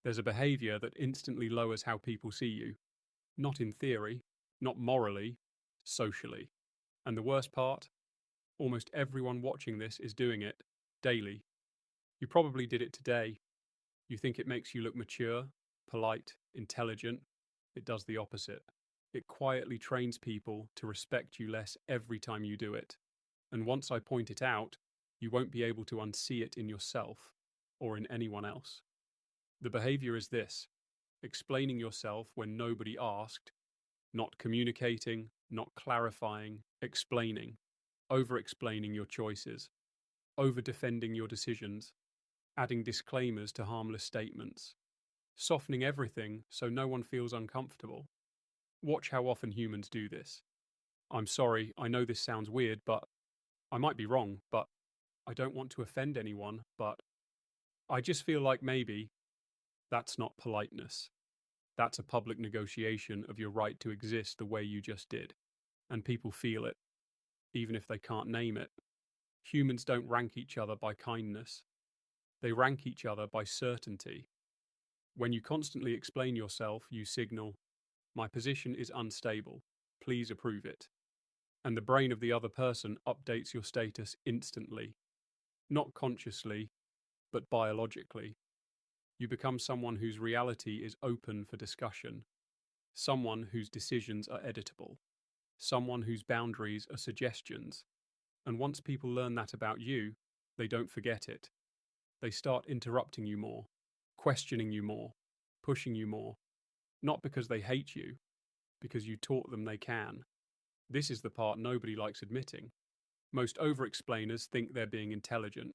There's a behavior that instantly lowers how people see you. Not in theory, not morally, socially. And the worst part? Almost everyone watching this is doing it daily. You probably did it today. You think it makes you look mature, polite, intelligent. It does the opposite. It quietly trains people to respect you less every time you do it. And once I point it out, you won't be able to unsee it in yourself or in anyone else. The behavior is this: explaining yourself when nobody asked, not communicating, not clarifying, explaining, over explaining your choices, over defending your decisions, adding disclaimers to harmless statements, softening everything so no one feels uncomfortable. Watch how often humans do this. I'm sorry, I know this sounds weird, but I might be wrong, but I don't want to offend anyone, but I just feel like maybe that's not politeness. That's a public negotiation of your right to exist the way you just did. And people feel it, even if they can't name it. Humans don't rank each other by kindness. They rank each other by certainty. When you constantly explain yourself, you signal, my position is unstable. Please approve it. And the brain of the other person updates your status instantly. Not consciously, but biologically. You become someone whose reality is open for discussion. Someone whose decisions are editable. Someone whose boundaries are suggestions. And once people learn that about you, they don't forget it. They start interrupting you more, questioning you more, pushing you more. Not because they hate you, because you taught them they can. This is the part nobody likes admitting. Most over-explainers think they're being intelligent.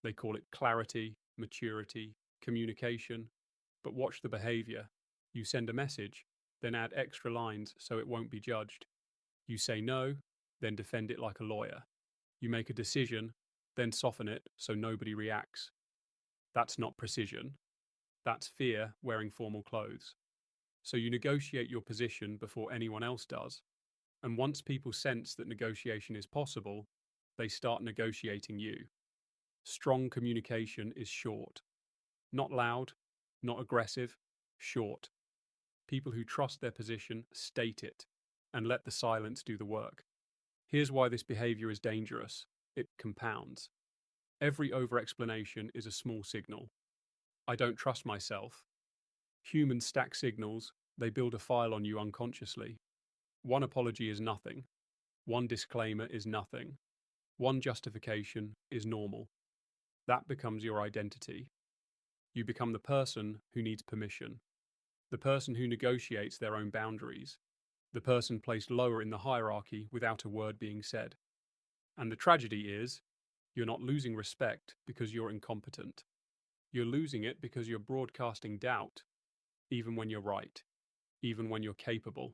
They call it clarity, maturity, communication. But watch the behavior. You send a message, then add extra lines so it won't be judged. You say no, then defend it like a lawyer. You make a decision, then soften it so nobody reacts. That's not precision. That's fear wearing formal clothes. So you negotiate your position before anyone else does. And once people sense that negotiation is possible, they start negotiating you. Strong communication is short. Not loud, not aggressive, short. People who trust their position state it and let the silence do the work. Here's why this behavior is dangerous. It compounds. Every over-explanation is a small signal. I don't trust myself. Humans stack signals, they build a file on you unconsciously. One apology is nothing. One disclaimer is nothing. One justification is normal. That becomes your identity. You become the person who needs permission. The person who negotiates their own boundaries. The person placed lower in the hierarchy without a word being said. And the tragedy is, you're not losing respect because you're incompetent. You're losing it because you're broadcasting doubt, even when you're right, even when you're capable,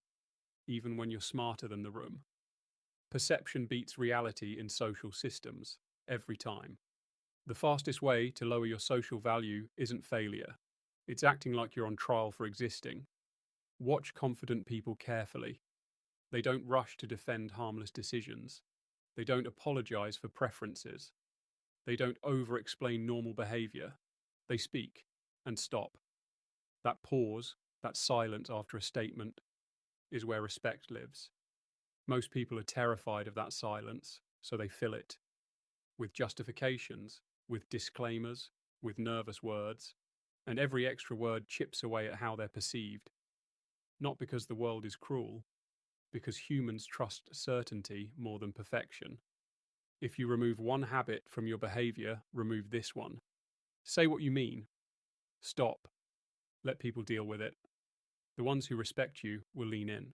even when you're smarter than the room. Perception beats reality in social systems, every time. The fastest way to lower your social value isn't failure. It's acting like you're on trial for existing. Watch confident people carefully. They don't rush to defend harmless decisions. They don't apologize for preferences. They don't over-explain normal behavior. They speak and stop. That pause, that silence after a statement, is where respect lives. Most people are terrified of that silence, so they fill it with justifications, with disclaimers, with nervous words, and every extra word chips away at how they're perceived. Not because the world is cruel, because humans trust certainty more than perfection. If you remove one habit from your behavior, remove this one. Say what you mean. Stop. Let people deal with it. The ones who respect you will lean in.